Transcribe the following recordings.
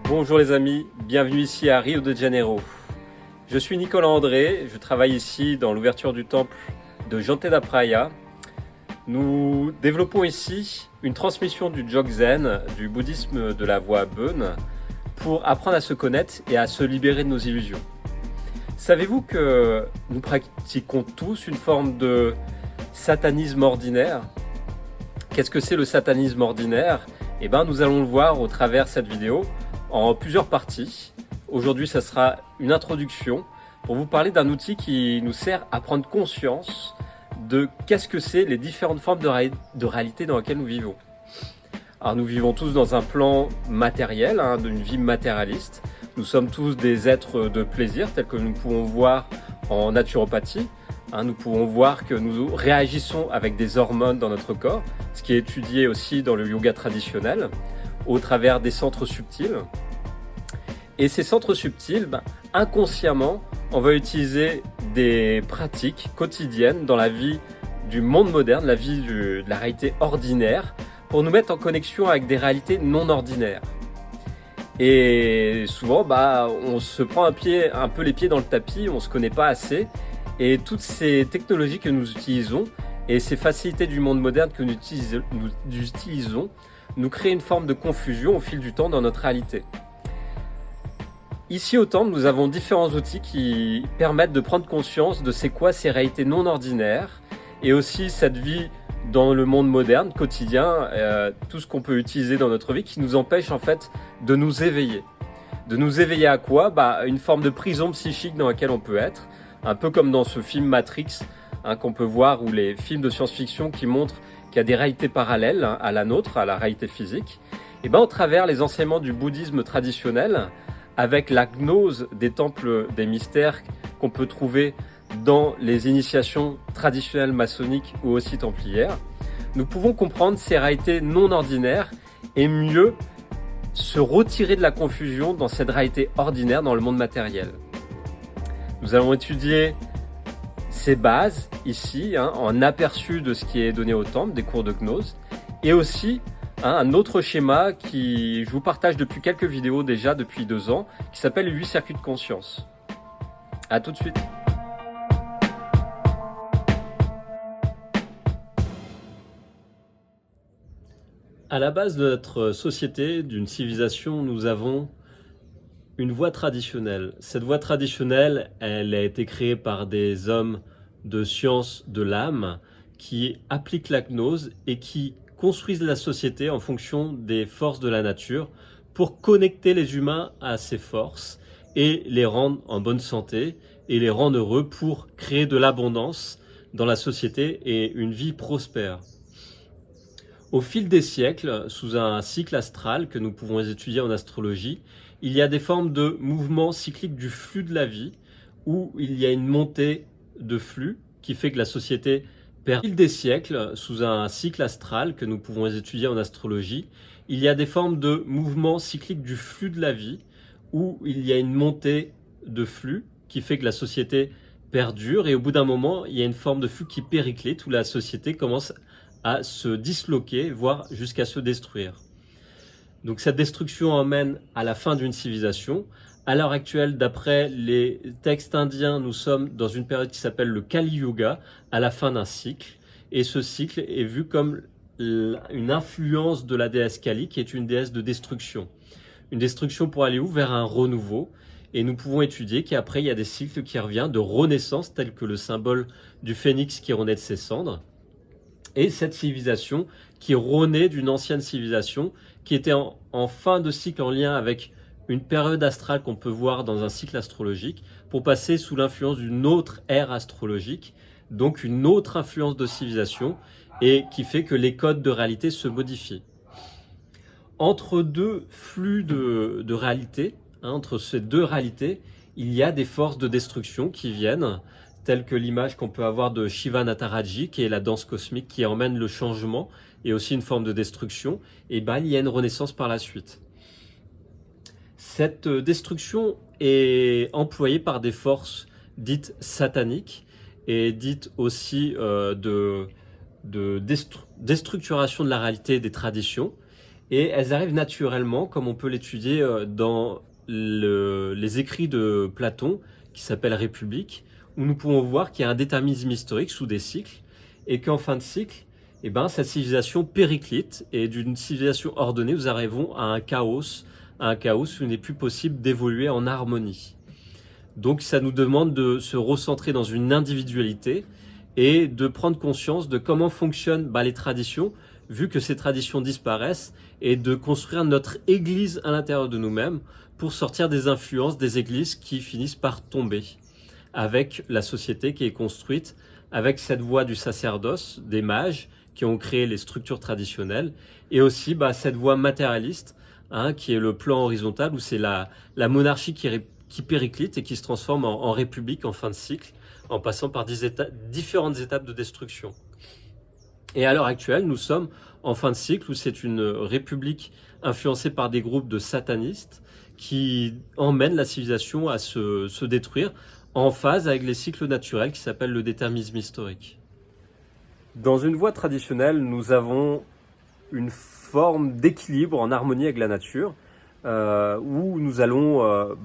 Bonjour les amis, bienvenue ici à Rio de Janeiro. Je suis Nicolas André, je travaille ici dans l'ouverture du temple de Jante da Praia. Nous développons ici une transmission du Dzogchen, du bouddhisme de la voie Bön, pour apprendre à se connaître et à se libérer de nos illusions. Savez-vous que nous pratiquons tous une forme de satanisme ordinaire? Qu'est-ce que c'est le satanisme ordinaire? Nous allons le voir au travers de cette vidéo en plusieurs parties. Aujourd'hui, ça sera une introduction pour vous parler d'un outil qui nous sert à prendre conscience de qu'est-ce que c'est les différentes formes de réalité dans lesquelles nous vivons. Alors nous vivons tous dans un plan matériel, d'une vie matérialiste. Nous sommes tous des êtres de plaisir, tels que nous pouvons voir en naturopathie. Nous pouvons voir que nous réagissons avec des hormones dans notre corps, ce qui est étudié aussi dans le yoga traditionnel, au travers des centres subtils. Et ces centres subtils, inconsciemment, on va utiliser des pratiques quotidiennes dans la vie du monde moderne, la vie de la réalité ordinaire, pour nous mettre en connexion avec des réalités non ordinaires. Et souvent, on se prend un peu les pieds dans le tapis, on ne se connaît pas assez. Et toutes ces technologies que nous utilisons et ces facilités du monde moderne que nous utilisons nous créent une forme de confusion au fil du temps dans notre réalité. Ici au temple, nous avons différents outils qui permettent de prendre conscience de c'est quoi ces réalités non ordinaires et aussi cette vie dans le monde moderne, quotidien, tout ce qu'on peut utiliser dans notre vie qui nous empêche en fait de nous éveiller. De nous éveiller à quoi? Une forme de prison psychique dans laquelle on peut être, un peu comme dans ce film Matrix qu'on peut voir, ou les films de science-fiction qui montrent qu'il y a des réalités parallèles à la nôtre, à la réalité physique. Et au travers les enseignements du bouddhisme traditionnel, avec la gnose des temples des mystères qu'on peut trouver dans les initiations traditionnelles maçonniques ou aussi templières, nous pouvons comprendre ces réalités non ordinaires et mieux se retirer de la confusion dans cette réalité ordinaire dans le monde matériel. Nous allons étudier ces bases ici, en aperçu de ce qui est donné au temple, des cours de gnose, et aussi un autre schéma qui je vous partage depuis quelques vidéos déjà, depuis 2 ans, qui s'appelle les 8 circuits de conscience. A tout de suite. À la base de notre société, d'une civilisation, nous avons une voie traditionnelle. Cette voie traditionnelle, elle a été créée par des hommes de science de l'âme qui appliquent la gnose et qui construisent la société en fonction des forces de la nature pour connecter les humains à ces forces et les rendre en bonne santé et les rendre heureux pour créer de l'abondance dans la société et une vie prospère. Au fil des siècles, sous un cycle astral que nous pouvons étudier en astrologie, il y a des formes de mouvements cycliques du flux de la vie où il y a une montée de flux qui fait que la société perd. Au fil des siècles, sous un cycle astral que nous pouvons étudier en astrologie, il y a des formes de mouvements cycliques du flux de la vie où il y a une montée de flux qui fait que la société perdure et au bout d'un moment, il y a une forme de flux qui périclite où la société commence à se disloquer, voire jusqu'à se détruire. Donc cette destruction emmène à la fin d'une civilisation. À l'heure actuelle, d'après les textes indiens, nous sommes dans une période qui s'appelle le Kali Yuga, à la fin d'un cycle. Et ce cycle est vu comme une influence de la déesse Kali, qui est une déesse de destruction. Une destruction pour aller où? Vers un renouveau. Et nous pouvons étudier qu'après, il y a des cycles qui reviennent de renaissance, tels que le symbole du phénix qui renaît de ses cendres. Et cette civilisation qui renaît d'une ancienne civilisation qui était en fin de cycle en lien avec une période astrale qu'on peut voir dans un cycle astrologique pour passer sous l'influence d'une autre ère astrologique, donc une autre influence de civilisation et qui fait que les codes de réalité se modifient. Entre deux flux de réalité, entre ces deux réalités, il y a des forces de destruction qui viennent, telles que l'image qu'on peut avoir de Shiva Nataraji, qui est la danse cosmique qui emmène le changement et aussi une forme de destruction, et il y a une renaissance par la suite. Cette destruction est employée par des forces dites sataniques et dites aussi de déstructuration de la réalité et des traditions. et elles arrivent naturellement, comme on peut l'étudier dans les écrits de Platon, qui s'appelle République, où nous pouvons voir qu'il y a un déterminisme historique sous des cycles, et qu'en fin de cycle, eh ben, cette civilisation périclite, et d'une civilisation ordonnée, nous arrivons à un chaos où il n'est plus possible d'évoluer en harmonie. Donc ça nous demande de se recentrer dans une individualité et de prendre conscience de comment fonctionnent les traditions, vu que ces traditions disparaissent, et de construire notre église à l'intérieur de nous-mêmes pour sortir des influences des églises qui finissent par tomber, avec la société qui est construite, avec cette voie du sacerdoce, des mages qui ont créé les structures traditionnelles, et aussi cette voie matérialiste, qui est le plan horizontal, où c'est la monarchie qui périclite et qui se transforme en république en fin de cycle, en passant par différentes étapes de destruction. Et à l'heure actuelle, nous sommes en fin de cycle où c'est une république influencée par des groupes de satanistes qui emmènent la civilisation à se détruire en phase avec les cycles naturels qui s'appellent le déterminisme historique. Dans une voie traditionnelle, nous avons une forme d'équilibre en harmonie avec la nature, où nous allons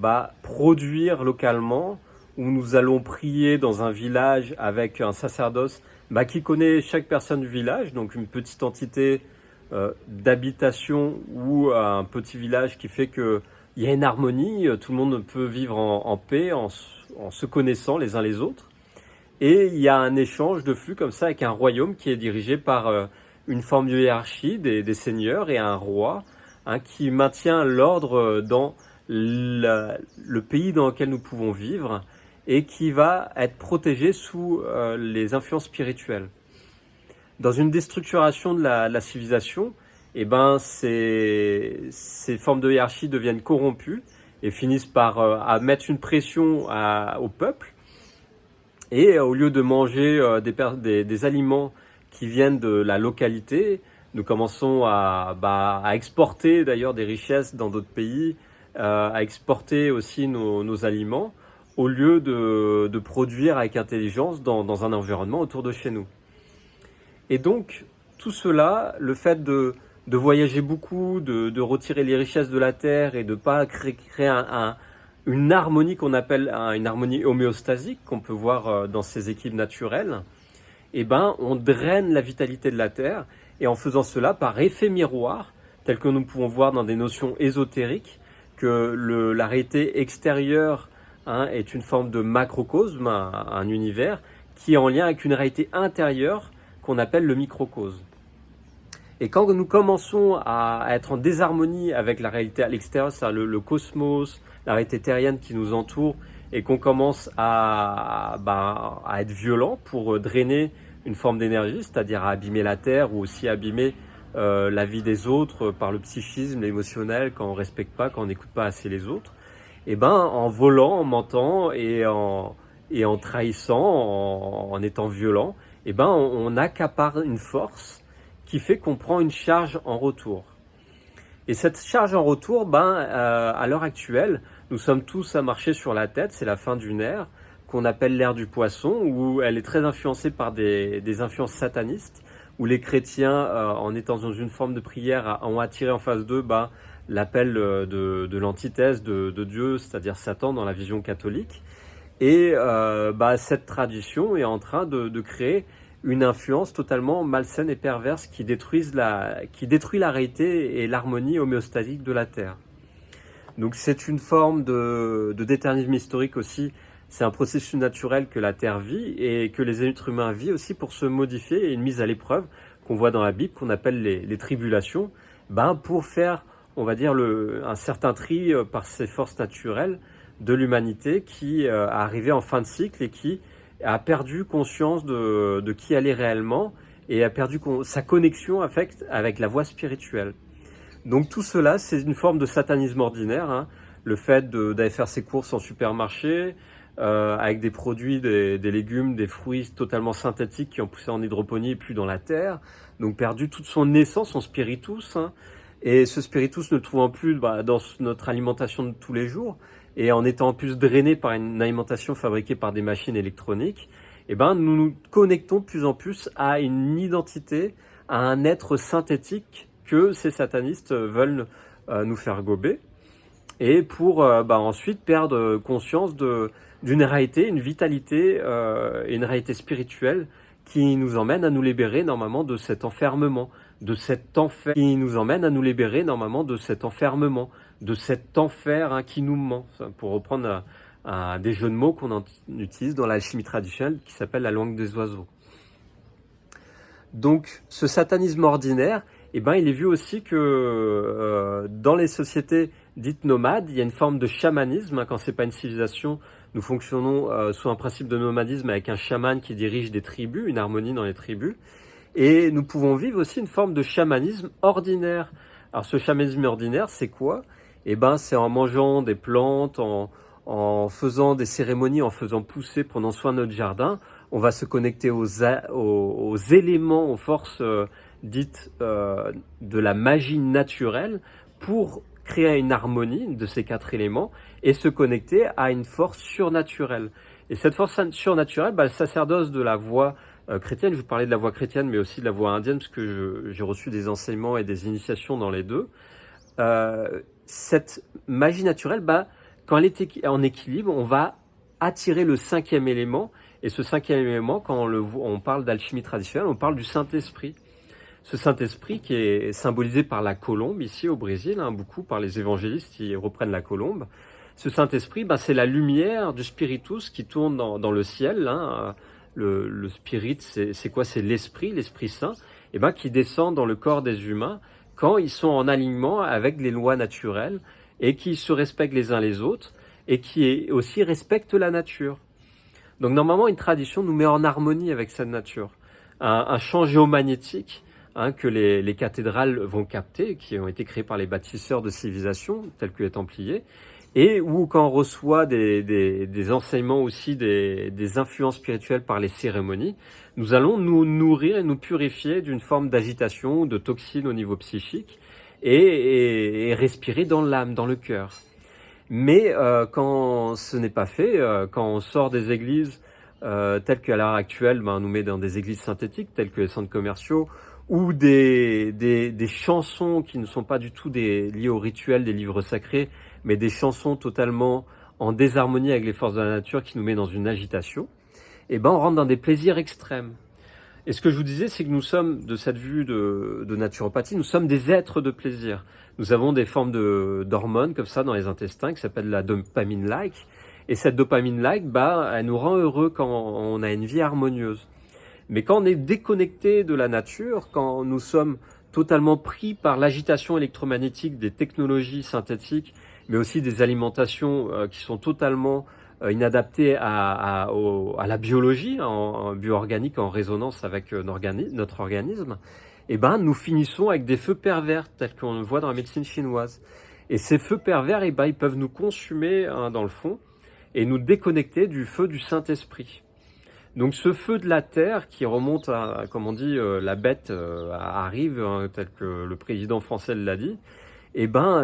produire localement, où nous allons prier dans un village avec un sacerdoce qui connaît chaque personne du village, donc une petite entité d'habitation ou un petit village qui fait qu'il y a une harmonie, tout le monde peut vivre en paix, en se connaissant les uns les autres. Et il y a un échange de flux comme ça avec un royaume qui est dirigé par une forme de hiérarchie des seigneurs et un roi qui maintient l'ordre dans le pays dans lequel nous pouvons vivre et qui va être protégé sous les influences spirituelles. Dans une déstructuration de la civilisation, ces formes de hiérarchie deviennent corrompues et finissent par à mettre une pression au peuple. Et au lieu de manger des aliments qui viennent de la localité, nous commençons à exporter d'ailleurs des richesses dans d'autres pays, à exporter aussi nos aliments, au lieu de produire avec intelligence dans un environnement autour de chez nous. Et donc, tout cela, le fait de voyager beaucoup, de retirer les richesses de la terre et de ne pas créer une harmonie qu'on appelle une harmonie homéostasique, qu'on peut voir dans ces équilibres naturels, on draine la vitalité de la terre, et en faisant cela par effet miroir, tel que nous pouvons voir dans des notions ésotériques, que la réalité extérieure est une forme de macrocosme, un univers, qui est en lien avec une réalité intérieure qu'on appelle le microcosme. Et quand nous commençons à être en désharmonie avec la réalité à l'extérieur, c'est-à-dire le cosmos, la réalité terrienne qui nous entoure, et qu'on commence à être violent pour drainer une forme d'énergie, c'est-à-dire à abîmer la terre ou aussi abîmer la vie des autres par le psychisme, l'émotionnel, quand on ne respecte pas, quand on n'écoute pas assez les autres, en volant, en mentant et en trahissant, en étant violent, on accapare une force qui fait qu'on prend une charge en retour. Et cette charge en retour, à l'heure actuelle, nous sommes tous à marcher sur la tête, c'est la fin d'une ère qu'on appelle l'ère du poisson, où elle est très influencée par des influences satanistes, où les chrétiens, en étant dans une forme de prière, ont attiré en face d'eux l'appel de l'antithèse de Dieu, c'est-à-dire Satan dans la vision catholique. Et cette tradition est en train de créer une influence totalement malsaine et perverse qui détruit la réalité et l'harmonie homéostasique de la Terre. Donc c'est une forme de déterminisme historique aussi. C'est un processus naturel que la Terre vit et que les êtres humains vivent aussi pour se modifier, et une mise à l'épreuve qu'on voit dans la Bible, qu'on appelle les tribulations, pour faire, on va dire, un certain tri par ces forces naturelles de l'humanité qui est arrivée en fin de cycle et qui a perdu conscience de qui elle est réellement et a perdu sa connexion avec la voie spirituelle. Donc tout cela, c'est une forme de satanisme ordinaire, le fait d'aller faire ses courses en supermarché, avec des produits, des légumes, des fruits totalement synthétiques qui ont poussé en hydroponie et puis dans la terre, donc perdu toute son essence, son spiritus, et ce spiritus ne le trouvant plus dans notre alimentation de tous les jours, et en étant en plus drainé par une alimentation fabriquée par des machines électroniques, nous nous connectons de plus en plus à une identité, à un être synthétique que ces satanistes veulent nous faire gober, et pour ensuite perdre conscience d'une réalité, une vitalité et une réalité spirituelle qui nous emmène à nous libérer normalement de cet enfermement, de cet enfer, qui nous emmène à nous libérer normalement de cet enfermement, de cet enfer qui nous ment, pour reprendre des jeux de mots qu'on utilise dans l'alchimie traditionnelle qui s'appelle la langue des oiseaux. Donc ce satanisme ordinaire, il est vu aussi que dans les sociétés dites nomades, il y a une forme de chamanisme. Quand c'est pas une civilisation, nous fonctionnons sous un principe de nomadisme avec un chaman qui dirige des tribus, une harmonie dans les tribus. Et nous pouvons vivre aussi une forme de chamanisme ordinaire. Alors ce chamanisme ordinaire, c'est quoi? C'est en mangeant des plantes, en faisant des cérémonies, en faisant pousser, prenant soin de notre jardin. On va se connecter aux éléments, aux forces dites de la magie naturelle pour créer une harmonie de ces 4 éléments et se connecter à une force surnaturelle. Et cette force surnaturelle, le sacerdoce de la voie chrétienne, je vous parlais de la voie chrétienne, mais aussi de la voie indienne, parce que j'ai reçu des enseignements et des initiations dans les deux. Cette magie naturelle, quand elle est en équilibre, on va attirer le 5e élément. Et ce 5e élément, quand on parle d'alchimie traditionnelle, on parle du Saint-Esprit. Ce Saint-Esprit qui est symbolisé par la colombe ici au Brésil, beaucoup par les évangélistes qui reprennent la colombe. Ce Saint-Esprit, c'est la lumière du Spiritus qui tourne dans le ciel. Le Spirit, c'est quoi? C'est l'Esprit Saint, qui descend dans le corps des humains quand ils sont en alignement avec les lois naturelles et qui se respectent les uns les autres et qui aussi respectent la nature. Donc normalement, une tradition nous met en harmonie avec cette nature. Un champ géomagnétique que les cathédrales vont capter, qui ont été créées par les bâtisseurs de civilisation, tels que les Templiers, et où quand on reçoit des enseignements aussi, des influences spirituelles par les cérémonies, nous allons nous nourrir et nous purifier d'une forme d'agitation, de toxines au niveau psychique, et respirer dans l'âme, dans le cœur. Mais quand ce n'est pas fait, quand on sort des églises telles qu'à l'heure actuelle, on nous met dans des églises synthétiques telles que les centres commerciaux, ou des chansons qui ne sont pas du tout liées au rituel des livres sacrés, mais des chansons totalement en désharmonie avec les forces de la nature qui nous met dans une agitation, on rentre dans des plaisirs extrêmes. Et ce que je vous disais, c'est que nous sommes, de cette vue de naturopathie, nous sommes des êtres de plaisir. Nous avons des formes d'hormones comme ça dans les intestins qui s'appellent la dopamine-like. Et cette dopamine-like, elle nous rend heureux quand on a une vie harmonieuse. Mais quand on est déconnecté de la nature, quand nous sommes totalement pris par l'agitation électromagnétique des technologies synthétiques, mais aussi des alimentations qui sont totalement inadaptées à la biologie, en bioorganique, en résonance avec notre organisme, nous finissons avec des feux pervers, tels qu'on le voit dans la médecine chinoise. Et ces feux pervers, ils peuvent nous consumer dans le fond et nous déconnecter du feu du Saint-Esprit. Donc ce feu de la terre qui remonte à, comme on dit, la bête arrive, tel que le président français l'a dit,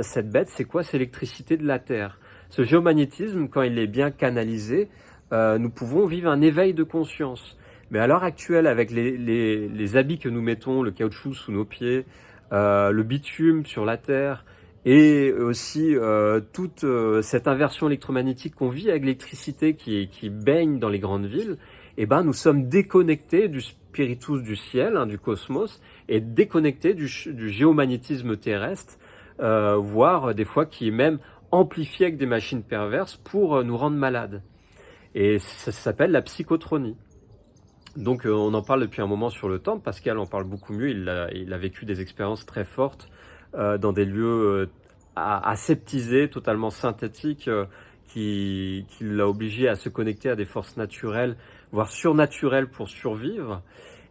cette bête, c'est quoi? C'est l'électricité de la terre. Ce géomagnétisme, quand il est bien canalisé, nous pouvons vivre un éveil de conscience. Mais à l'heure actuelle, avec les habits que nous mettons, le caoutchouc sous nos pieds, le bitume sur la terre, et aussi toute cette inversion électromagnétique qu'on vit avec l'électricité qui baigne dans les grandes villes, nous sommes déconnectés du spiritus du ciel, du cosmos, et déconnectés du géomagnétisme terrestre, voire des fois qui est même amplifié avec des machines perverses pour nous rendre malades. Et ça s'appelle la psychotronie. Donc on en parle depuis un moment sur le temple. Pascal en parle beaucoup mieux, il a vécu des expériences très fortes dans des lieux aseptisés, totalement synthétiques, qui l'a obligé à se connecter à des forces naturelles, voire surnaturelles pour survivre.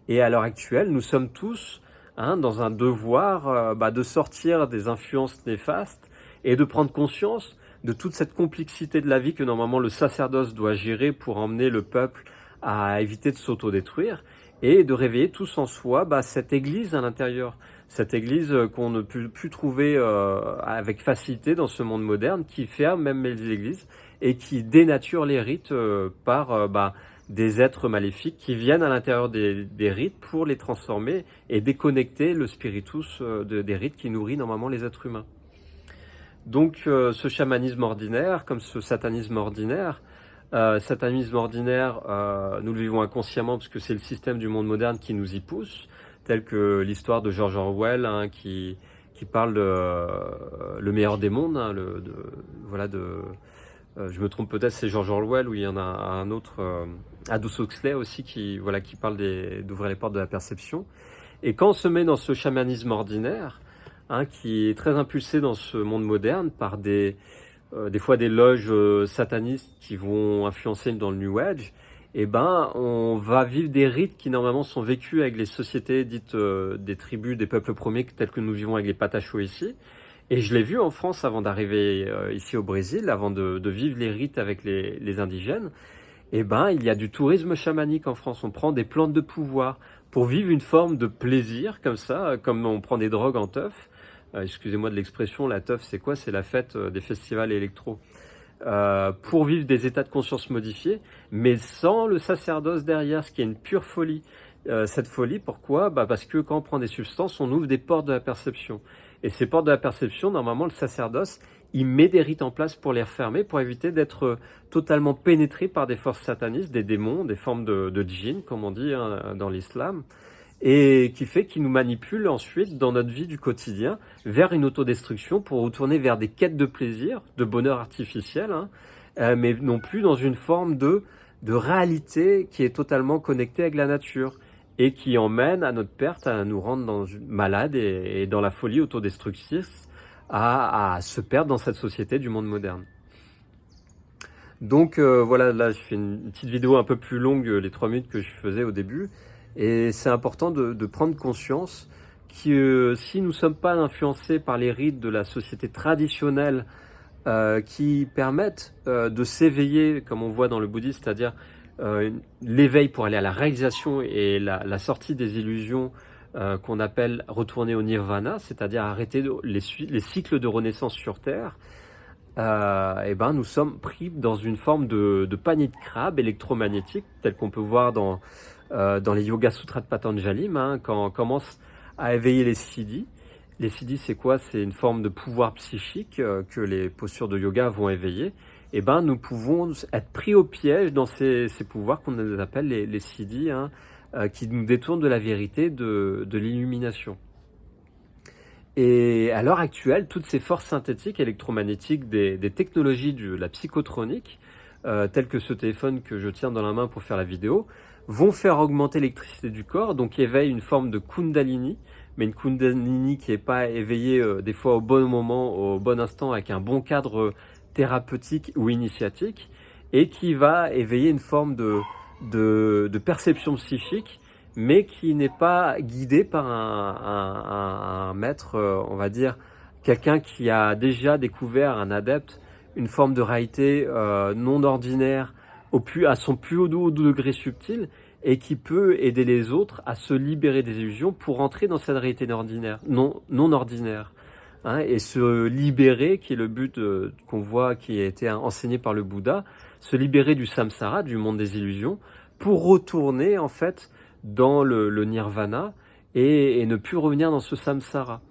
Et à l'heure actuelle, nous sommes tous dans un devoir de sortir des influences néfastes et de prendre conscience de toute cette complexité de la vie que normalement le sacerdoce doit gérer pour emmener le peuple à éviter de s'autodétruire et de réveiller tous en soi cette église à l'intérieur. Cette église qu'on ne peut plus trouver avec facilité dans ce monde moderne, qui ferme même les églises et qui dénature les rites par des êtres maléfiques qui viennent à l'intérieur des rites pour les transformer et déconnecter le spiritus des rites qui nourrit normalement les êtres humains. Donc ce chamanisme ordinaire, comme ce satanisme ordinaire, nous le vivons inconsciemment parce que c'est le système du monde moderne qui nous y pousse, tel que l'histoire de George Orwell, hein, qui parle de le meilleur des mondes, hein, je me trompe peut-être, c'est George Orwell, ou il y en a un autre, Aldous Huxley aussi, qui parle d'ouvrir les portes de la perception. Et quand on se met dans ce chamanisme ordinaire, hein, qui est très impulsé dans ce monde moderne par des fois des loges satanistes qui vont influencer dans le New Age, eh ben, on va vivre des rites qui normalement sont vécus avec les sociétés dites des tribus, des peuples premiers, tels que nous vivons avec les Patachos ici. Et je l'ai vu en France avant d'arriver ici au Brésil, avant de vivre les rites avec les indigènes. Eh ben, il y a du tourisme chamanique en France. On prend des plantes de pouvoir pour vivre une forme de plaisir comme ça, comme on prend des drogues en teuf. Excusez-moi de l'expression, la teuf, c'est quoi? C'est la fête des festivals électro. Pour vivre des états de conscience modifiés, mais sans le sacerdoce derrière, ce qui est une pure folie. Cette folie, pourquoi? Parce que quand on prend des substances, on ouvre des portes de la perception. Et ces portes de la perception, normalement, le sacerdoce, il met des rites en place pour les refermer, pour éviter d'être totalement pénétré par des forces satanistes, des démons, des formes de djinns, comme on dit hein, dans l'islam, et qui fait qu'il nous manipule ensuite dans notre vie du quotidien vers une autodestruction pour retourner vers des quêtes de plaisir, de bonheur artificiel, hein, mais non plus dans une forme de réalité qui est totalement connectée avec la nature et qui emmène à notre perte, à nous rendre malades et dans la folie autodestructrice, à se perdre dans cette société du monde moderne. Donc voilà, là je fais une petite vidéo un peu plus longue, les 3 minutes que je faisais au début, et c'est important de prendre conscience que si nous ne sommes pas influencés par les rites de la société traditionnelle qui permettent de s'éveiller, comme on voit dans le bouddhisme, c'est-à-dire l'éveil pour aller à la réalisation et la sortie des illusions qu'on appelle retourner au nirvana, c'est-à-dire arrêter les cycles de renaissance sur Terre, et ben nous sommes pris dans une forme de panier de crabe électromagnétique, tel qu'on peut voir dans les Yoga Sutras de Patanjali, hein, quand on commence à éveiller les siddhis. Les siddhis, c'est quoi? C'est une forme de pouvoir psychique que les postures de yoga vont éveiller. Et ben, nous pouvons être pris au piège dans ces pouvoirs qu'on appelle les siddhis, hein, qui nous détournent de la vérité, de l'illumination. Et à l'heure actuelle, toutes ces forces synthétiques électromagnétiques des technologies de la psychotronique, telles que ce téléphone que je tiens dans la main pour faire la vidéo, vont faire augmenter l'électricité du corps, donc éveillent une forme de kundalini, mais une kundalini qui n'est pas éveillée des fois au bon moment, au bon instant, avec un bon cadre thérapeutique ou initiatique, et qui va éveiller une forme de perception psychique, mais qui n'est pas guidée par un maître, on va dire, quelqu'un qui a déjà découvert, un adepte, une forme de réalité non ordinaire, à son plus haut degré subtil, et qui peut aider les autres à se libérer des illusions pour entrer dans cette réalité non ordinaire. Hein, et se libérer, qui est le but qu'on voit, qui a été enseigné par le Bouddha, se libérer du samsara, du monde des illusions, pour retourner en fait dans le nirvana et ne plus revenir dans ce samsara.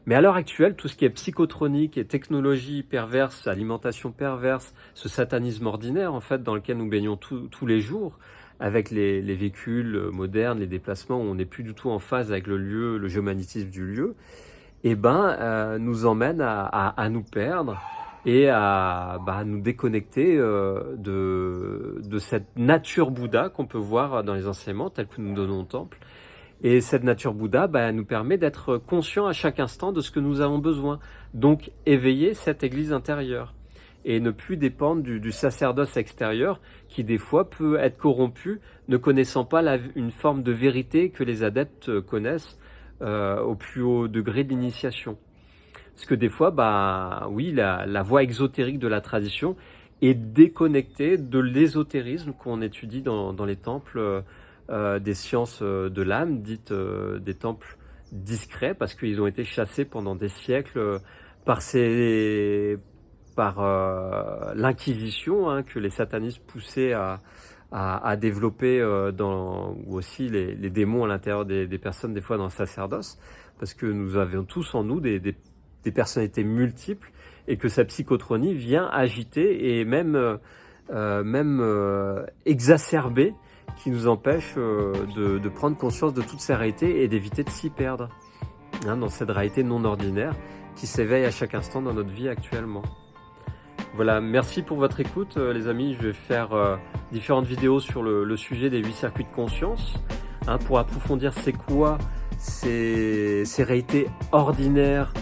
Mais à l'heure actuelle, tout ce qui est psychotronique et technologie perverse, alimentation perverse, ce satanisme ordinaire en fait dans lequel nous baignons tous les jours, avec les véhicules modernes, les déplacements où on n'est plus du tout en phase avec le lieu, le géomagnétisme du lieu, et nous emmène à nous perdre et à nous déconnecter de cette nature Bouddha qu'on peut voir dans les enseignements tels que nous donnons au temple. Et cette nature Bouddha nous permet d'être conscients à chaque instant de ce que nous avons besoin. Donc éveiller cette église intérieure et ne plus dépendre du sacerdoce extérieur qui des fois peut être corrompu, ne connaissant pas une forme de vérité que les adeptes connaissent au plus haut degré de l'initiation. Parce que des fois, oui, la voie exotérique de la tradition est déconnectée de l'ésotérisme qu'on étudie dans les temples des sciences de l'âme, dites des temples discrets, parce qu'ils ont été chassés pendant des siècles par l'Inquisition, hein, que les satanistes poussaient à développer ou aussi les démons à l'intérieur des personnes, des fois dans le sacerdoce, parce que nous avons tous en nous des personnalités multiples et que sa psychotronie vient agiter et même exacerber, qui nous empêche de prendre conscience de toutes ces réalités et d'éviter de s'y perdre dans cette réalité non ordinaire qui s'éveille à chaque instant dans notre vie actuellement. Voilà, merci pour votre écoute les amis. Je vais faire différentes vidéos sur le sujet des 8 circuits de conscience pour approfondir c'est quoi ces réalités ordinaires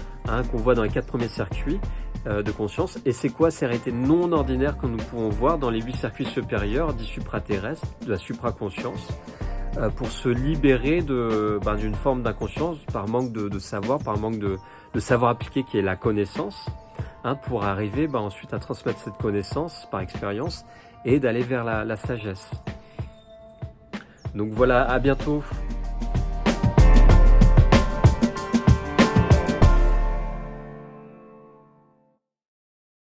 qu'on voit dans les 4 premiers circuits de conscience, et c'est quoi ces réalités non ordinaires que nous pouvons voir dans les 8 circuits supérieurs dits supraterrestres, de la supraconscience, pour se libérer d'une forme d'inconscience par manque de savoir, par manque de savoir appliqué qui est la connaissance, pour arriver ensuite à transmettre cette connaissance par expérience et d'aller vers la sagesse. Donc voilà, à bientôt.